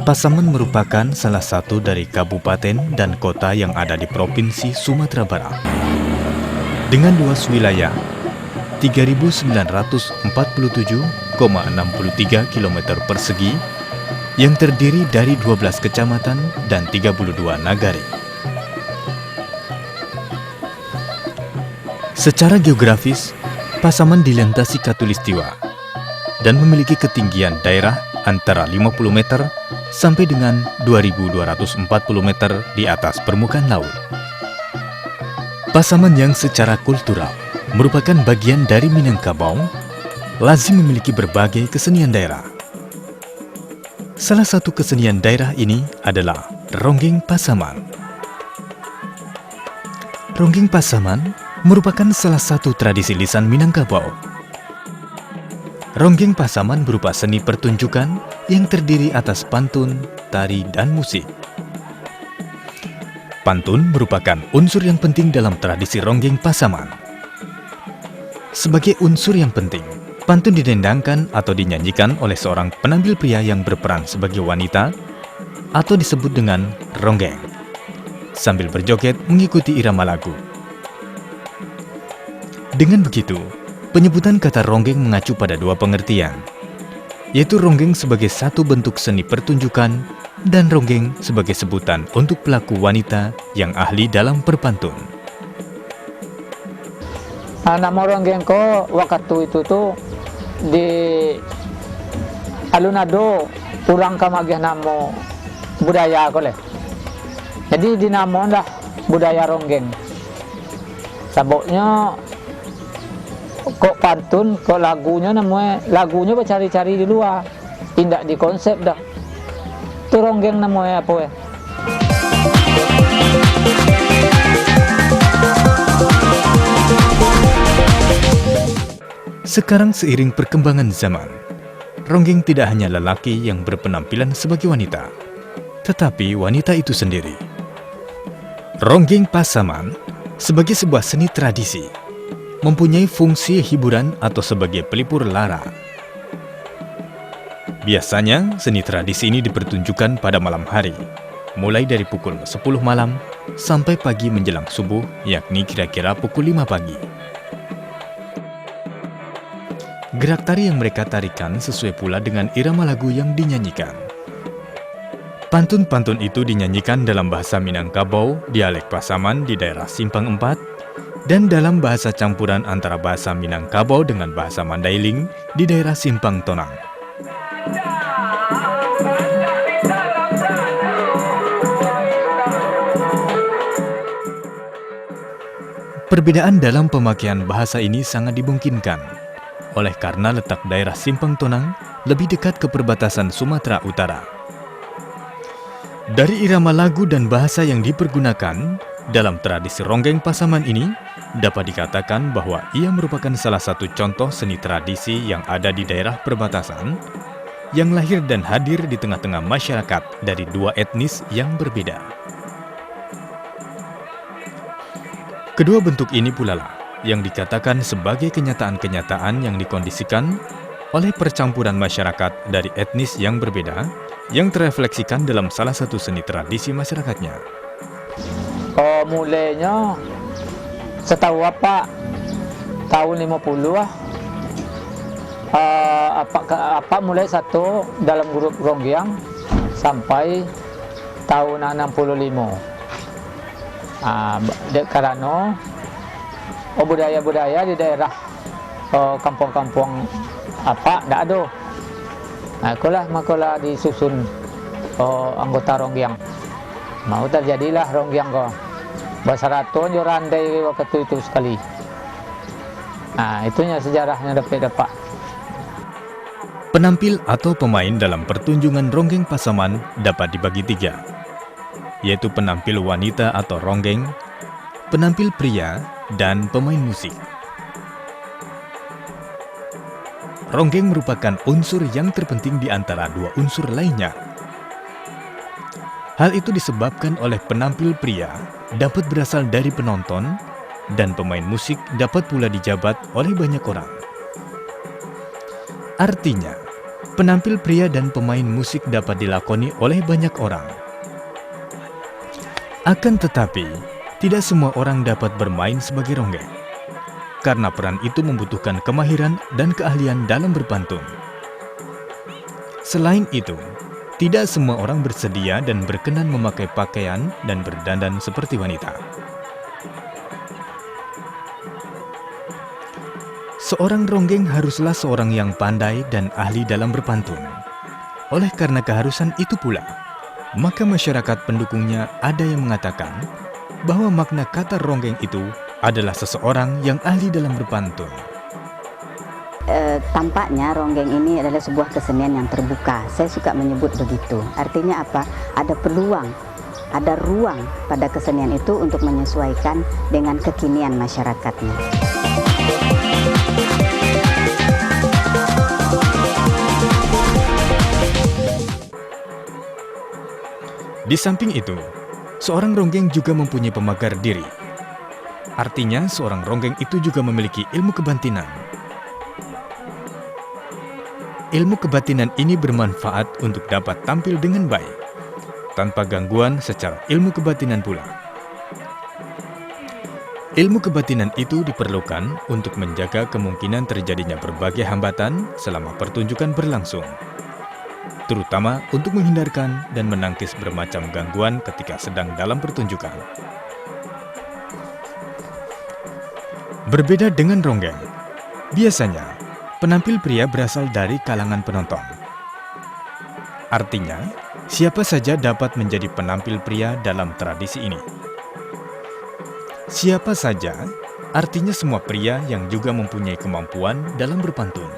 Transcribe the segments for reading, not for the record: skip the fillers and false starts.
Pasaman merupakan salah satu dari kabupaten dan kota yang ada di Provinsi Sumatera Barat. Dengan luas wilayah 3.947,63 km persegi yang terdiri dari 12 kecamatan dan 32 nagari. Secara geografis, Pasaman dilintasi Khatulistiwa dan memiliki ketinggian daerah antara 50 meter sampai dengan 2.240 meter di atas permukaan laut. Pasaman yang secara kultural merupakan bagian dari Minangkabau, lazim memiliki berbagai kesenian daerah. Salah satu kesenian daerah ini adalah Ronggeng Pasaman. Ronggeng Pasaman merupakan salah satu tradisi lisan Minangkabau. Ronggeng Pasaman berupa seni pertunjukan yang terdiri atas pantun, tari, dan musik. Pantun merupakan unsur yang penting dalam tradisi Ronggeng Pasaman. Sebagai unsur yang penting, pantun didendangkan atau dinyanyikan oleh seorang penampil pria yang berperan sebagai wanita atau disebut dengan ronggeng, sambil berjoget mengikuti irama lagu. Dengan begitu, penyebutan kata ronggeng mengacu pada dua pengertian, yaitu ronggeng sebagai satu bentuk seni pertunjukan dan ronggeng sebagai sebutan untuk pelaku wanita yang ahli dalam berpantun. Nama ronggeng ko waktu itu tuh di alunado urang kamagih namo budaya ko leh. Jadi dinamon lah budaya ronggeng. Saboknya kok pantun, kok lagunya namanya, lagunya cari-cari di luar, tidak di konsep dah. Itu ronggeng namanya apa ya? Sekarang seiring perkembangan zaman, ronggeng tidak hanya lelaki yang berpenampilan sebagai wanita, tetapi wanita itu sendiri. Ronggeng Pasaman sebagai sebuah seni tradisi mempunyai fungsi hiburan atau sebagai pelipur lara. Biasanya, seni tradisi ini dipertunjukkan pada malam hari, mulai dari pukul 10 malam sampai pagi menjelang subuh, yakni kira-kira pukul 5 pagi. Gerak tari yang mereka tarikan sesuai pula dengan irama lagu yang dinyanyikan. Pantun-pantun itu dinyanyikan dalam bahasa Minangkabau, dialek Pasaman di daerah Simpang 4, dan dalam bahasa campuran antara bahasa Minangkabau dengan bahasa Mandailing di daerah Simpang Tonang. Perbedaan dalam pemakaian bahasa ini sangat dimungkinkan, oleh karena letak daerah Simpang Tonang lebih dekat ke perbatasan Sumatera Utara. Dari irama lagu dan bahasa yang dipergunakan dalam tradisi Ronggeng Pasaman ini, dapat dikatakan bahwa ia merupakan salah satu contoh seni tradisi yang ada di daerah perbatasan, yang lahir dan hadir di tengah-tengah masyarakat dari dua etnis yang berbeda. Kedua bentuk ini pula lah yang dikatakan sebagai kenyataan-kenyataan yang dikondisikan oleh percampuran masyarakat dari etnis yang berbeda, yang terefleksikan dalam salah satu seni tradisi masyarakatnya. Mulainya setahu apa tahun 50 apa mulai satu dalam grup ronggeng sampai tahun 65. Karena budaya-budaya di daerah kampung-kampung apa ndak ada. Makulah disusun anggota ronggeng. Mau terjadilah ronggeng ko. Basaraton yo randai waktu itu sekali. Itunya sejarahnya dapat. Penampil atau pemain dalam pertunjukan ronggeng Pasaman dapat dibagi 3, yaitu penampil wanita atau ronggeng, penampil pria, dan pemain musik. Ronggeng merupakan unsur yang terpenting di antara 2 unsur lainnya. Hal itu disebabkan oleh penampil pria dapat berasal dari penonton dan pemain musik dapat pula dijabat oleh banyak orang. Artinya, penampil pria dan pemain musik dapat dilakoni oleh banyak orang. Akan tetapi, tidak semua orang dapat bermain sebagai ronggeng, karena peran itu membutuhkan kemahiran dan keahlian dalam berpantun. Selain itu, tidak semua orang bersedia dan berkenan memakai pakaian dan berdandan seperti wanita. Seorang ronggeng haruslah seorang yang pandai dan ahli dalam berpantun. Oleh karena keharusan itu pula, maka masyarakat pendukungnya ada yang mengatakan bahwa makna kata ronggeng itu adalah seseorang yang ahli dalam berpantun. Tampaknya ronggeng ini adalah sebuah kesenian yang terbuka. Saya suka menyebut begitu. Artinya apa? Ada peluang, ada ruang pada kesenian itu untuk menyesuaikan dengan kekinian masyarakatnya. Di samping itu, seorang ronggeng juga mempunyai pemagar diri. Artinya, seorang ronggeng itu juga memiliki ilmu kebatinan. Ilmu kebatinan ini bermanfaat untuk dapat tampil dengan baik, tanpa gangguan secara ilmu kebatinan pula. Ilmu kebatinan itu diperlukan untuk menjaga kemungkinan terjadinya berbagai hambatan selama pertunjukan berlangsung, terutama untuk menghindarkan dan menangkis bermacam gangguan ketika sedang dalam pertunjukan. Berbeda dengan ronggeng, biasanya penampil pria berasal dari kalangan penonton. Artinya, siapa saja dapat menjadi penampil pria dalam tradisi ini. Siapa saja, artinya semua pria yang juga mempunyai kemampuan dalam berpantun.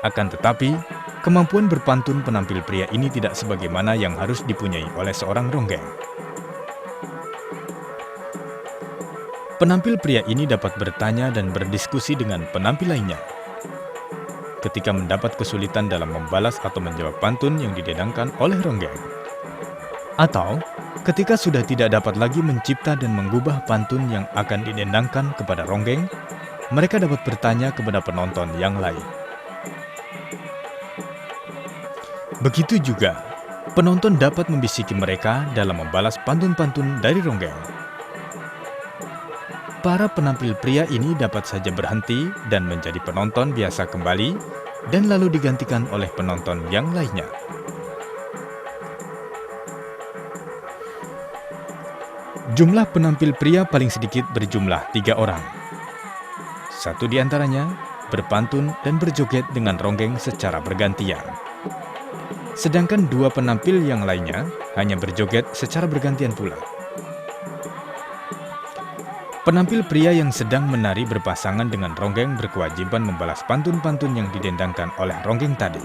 Akan tetapi, kemampuan berpantun penampil pria ini tidak sebagaimana yang harus dipunyai oleh seorang ronggeng. Penampil pria ini dapat bertanya dan berdiskusi dengan penampil lainnya. Ketika mendapat kesulitan dalam membalas atau menjawab pantun yang didendangkan oleh ronggeng. Atau, ketika sudah tidak dapat lagi mencipta dan mengubah pantun yang akan didendangkan kepada ronggeng, mereka dapat bertanya kepada penonton yang lain. Begitu juga, penonton dapat membisiki mereka dalam membalas pantun-pantun dari ronggeng. Para penampil pria ini dapat saja berhenti dan menjadi penonton biasa kembali dan lalu digantikan oleh penonton yang lainnya. Jumlah penampil pria paling sedikit berjumlah 3 orang. 1 di antaranya berpantun dan berjoget dengan ronggeng secara bergantian. Sedangkan 2 penampil yang lainnya hanya berjoget secara bergantian pula. Penampil pria yang sedang menari berpasangan dengan ronggeng berkewajiban membalas pantun-pantun yang didendangkan oleh ronggeng tadi.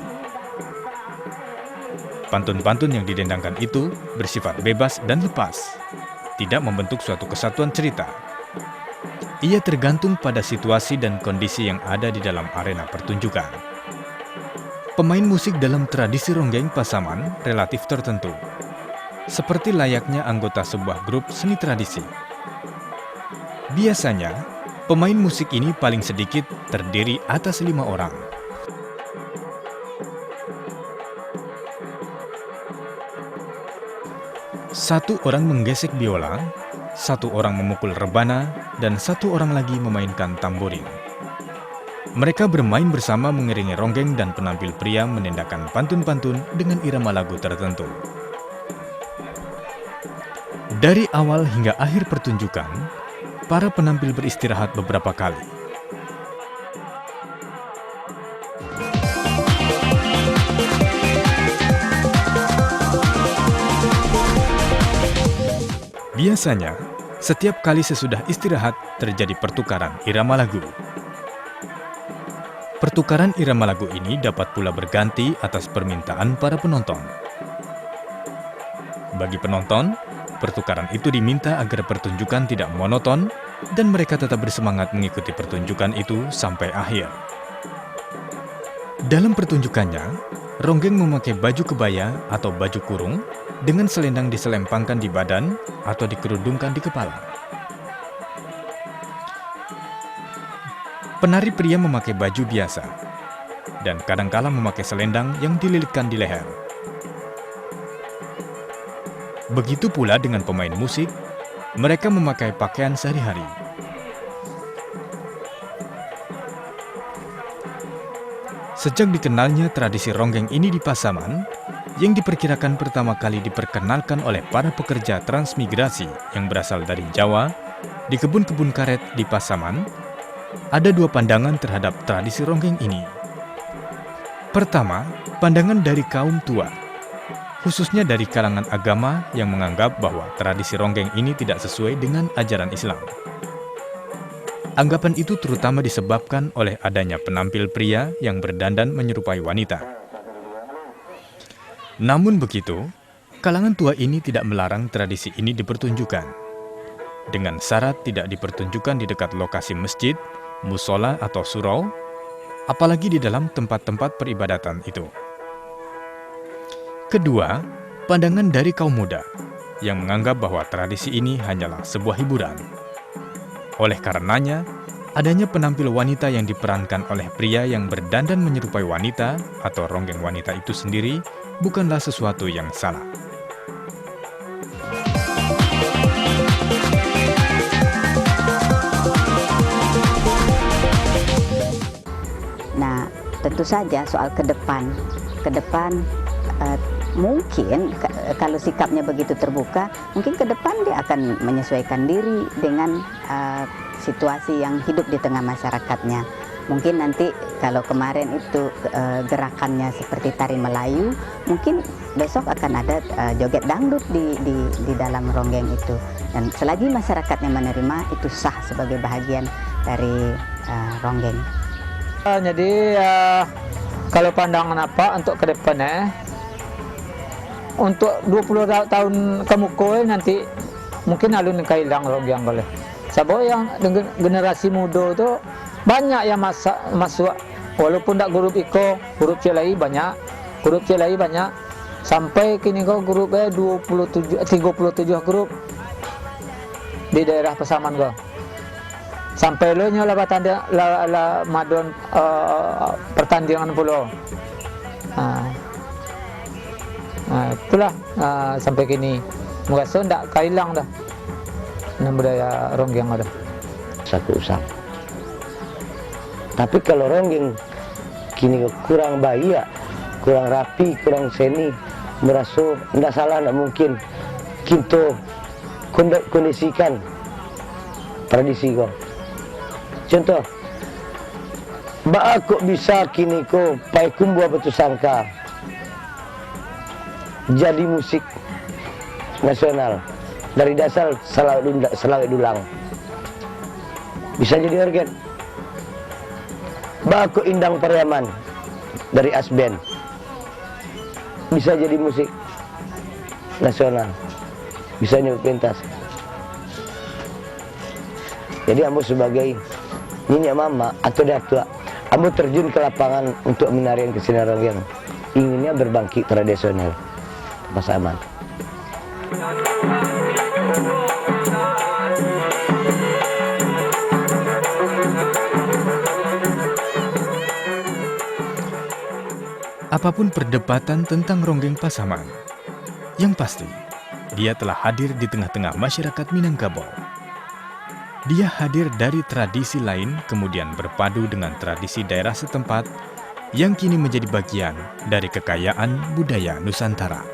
Pantun-pantun yang didendangkan itu bersifat bebas dan lepas, tidak membentuk suatu kesatuan cerita. Ia tergantung pada situasi dan kondisi yang ada di dalam arena pertunjukan. Pemain musik dalam tradisi ronggeng Pasaman relatif tertentu, seperti layaknya anggota sebuah grup seni tradisi. Biasanya, pemain musik ini paling sedikit terdiri atas 5 orang. Satu orang menggesek biola, 1 orang memukul rebana, dan 1 orang lagi memainkan tamborin. Mereka bermain bersama mengiringi ronggeng dan penampil pria menendangkan pantun-pantun dengan irama lagu tertentu. Dari awal hingga akhir pertunjukan, para penampil beristirahat beberapa kali. Biasanya, setiap kali sesudah istirahat terjadi pertukaran irama lagu. Pertukaran irama lagu ini dapat pula berganti atas permintaan para penonton. Bagi penonton, pertukaran itu diminta agar pertunjukan tidak monoton dan mereka tetap bersemangat mengikuti pertunjukan itu sampai akhir. Dalam pertunjukannya, ronggeng memakai baju kebaya atau baju kurung dengan selendang diselempangkan di badan atau dikerudungkan di kepala. Penari pria memakai baju biasa dan kadangkala memakai selendang yang dililitkan di leher. Begitu pula dengan pemain musik, mereka memakai pakaian sehari-hari. Sejak dikenalnya tradisi ronggeng ini di Pasaman, yang diperkirakan pertama kali diperkenalkan oleh para pekerja transmigrasi yang berasal dari Jawa, di kebun-kebun karet di Pasaman, ada dua pandangan terhadap tradisi ronggeng ini. Pertama, pandangan dari kaum tua, khususnya dari kalangan agama yang menganggap bahwa tradisi ronggeng ini tidak sesuai dengan ajaran Islam. Anggapan itu terutama disebabkan oleh adanya penampil pria yang berdandan menyerupai wanita. Namun begitu, kalangan tua ini tidak melarang tradisi ini dipertunjukkan, dengan syarat tidak dipertunjukkan di dekat lokasi masjid, musola atau surau, apalagi di dalam tempat-tempat peribadatan itu. Kedua, pandangan dari kaum muda yang menganggap bahwa tradisi ini hanyalah sebuah hiburan. Oleh karenanya, adanya penampil wanita yang diperankan oleh pria yang berdandan menyerupai wanita atau ronggeng wanita itu sendiri bukanlah sesuatu yang salah. Nah, tentu saja soal ke depan mungkin kalau sikapnya begitu terbuka, mungkin ke depan dia akan menyesuaikan diri dengan situasi yang hidup di tengah masyarakatnya. Mungkin nanti kalau kemarin itu gerakannya seperti tari Melayu, mungkin besok akan ada joget dangdut di dalam ronggeng itu. Dan selagi masyarakatnya menerima, itu sah sebagai bahagian dari ronggeng. Jadi kalau pandangan apa untuk ke depannya, untuk 20 tahun kemudian nanti mungkin alun kailang ronggeng boleh. Sebab yang generasi muda itu banyak yang masuk, walaupun tak grup Iko, grup Cilai banyak, sampai kini kau grupnya 37 grup di daerah Pasaman kau. Sampai lo nyola la madon pertandingan pulau. Itulah sampai kini. Moga so ndak kailang dah. Budaya ronggeng ada. Satu usap. Tapi kalau ronggeng kini kurang baik, kurang rapi, kurang seni, merasa ndak salah, ndak mungkin kita kondisikan tradisi kau. Contoh, kok bisa kini kau pai kumbuah batu sangka jadi musik nasional dari dasar Selawik Dulang bisa jadi organ. Kok Indang Pariaman dari Asben bisa jadi musik nasional, bisa nyebut pentas. Jadi ambo sebagai nyinya mama atau datua, ambo terjun ke lapangan untuk menarikan kesenian ronggeng, inginnya berbangkit tradisional Pasaman. Apapun perdebatan tentang ronggeng Pasaman, yang pasti dia telah hadir di tengah-tengah masyarakat Minangkabau. Dia hadir dari tradisi lain kemudian berpadu dengan tradisi daerah setempat yang kini menjadi bagian dari kekayaan budaya Nusantara.